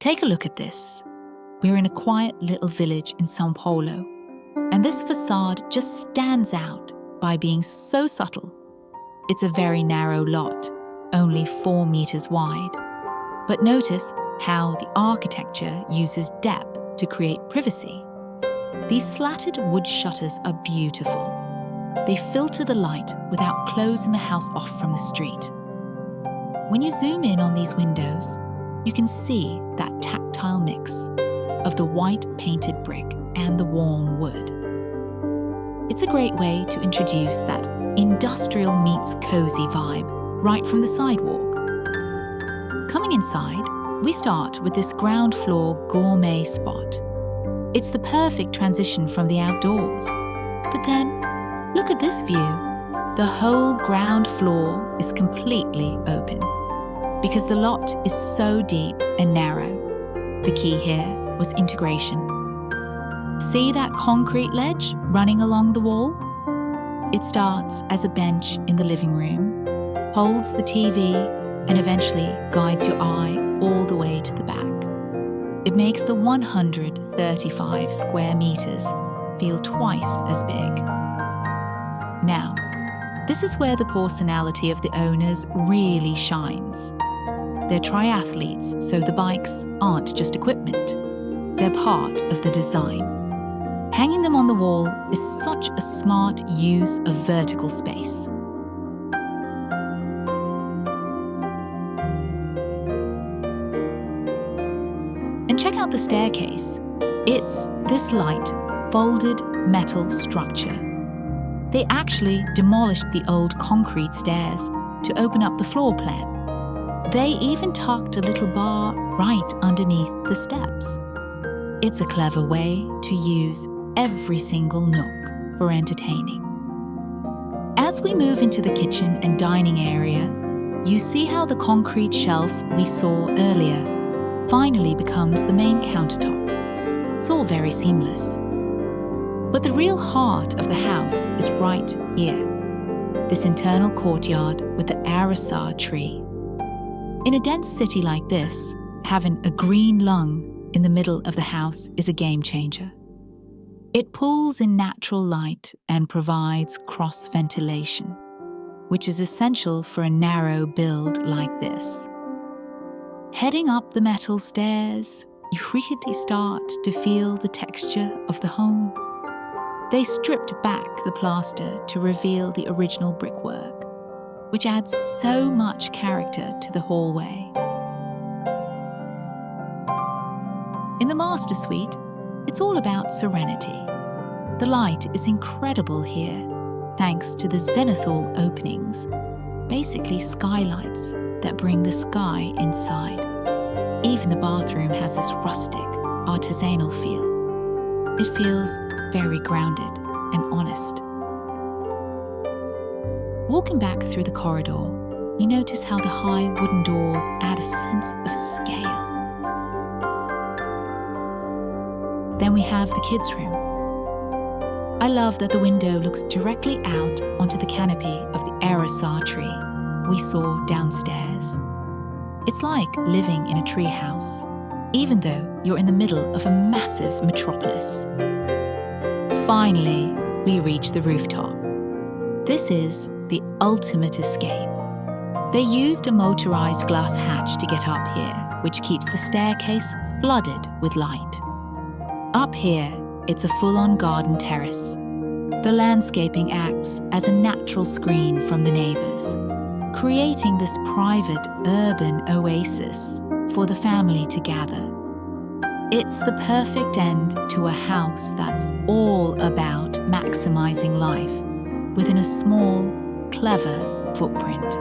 Take a look at this. We're in a quiet little village in São Paulo, and this facade just stands out by being so subtle. It's a very narrow lot, only 4 meters wide. But notice how the architecture uses depth to create privacy. These slatted wood shutters are beautiful. They filter the light without closing the house off from the street. When you zoom in on these windows, you can see that tactile mix of the white painted brick and the warm wood. It's a great way to introduce that industrial meets cozy vibe right from the sidewalk. Coming inside, we start with this ground floor gourmet spot. It's the perfect transition from the outdoors. But then, look at this view. The whole ground floor is completely open because the lot is so deep and narrow. The key here was integration. See that concrete ledge running along the wall? It starts as a bench in the living room, holds the TV, and eventually guides your eye all the way to the back. It makes the 135 square meters feel twice as big. Now, this is where the personality of the owners really shines. They're triathletes, so the bikes aren't just equipment. They're part of the design. Hanging them on the wall is such a smart use of vertical space. And check out the staircase. It's this light, folded metal structure. They actually demolished the old concrete stairs to open up the floor plan. They even tucked a little bar right underneath the steps. It's a clever way to use every single nook for entertaining. As we move into the kitchen and dining area, you see how the concrete shelf we saw earlier finally becomes the main countertop. It's all very seamless. But the real heart of the house is right here, this internal courtyard with the Araçá tree. In a dense city like this, having a green lung in the middle of the house is a game changer. It pulls in natural light and provides cross-ventilation, which is essential for a narrow build like this. Heading up the metal stairs, you really start to feel the texture of the home. They stripped back the plaster to reveal the original brickwork, which adds so much character to the hallway. In the master suite, it's all about serenity. The light is incredible here, thanks to the zenithal openings, basically skylights that bring the sky inside. Even the bathroom has this rustic, artisanal feel. It feels very grounded and honest. Walking back through the corridor, you notice how the high wooden doors add a sense of scale. Then we have the kids' room. I love that the window looks directly out onto the canopy of the Araçá tree we saw downstairs. It's like living in a treehouse, even though you're in the middle of a massive metropolis. Finally, we reach the rooftop. This is the ultimate escape. They used a motorized glass hatch to get up here, which keeps the staircase flooded with light. Up here, it's a full-on garden terrace. The landscaping acts as a natural screen from the neighbors, creating this private urban oasis for the family to gather. It's the perfect end to a house that's all about maximizing life within a small, clever footprint.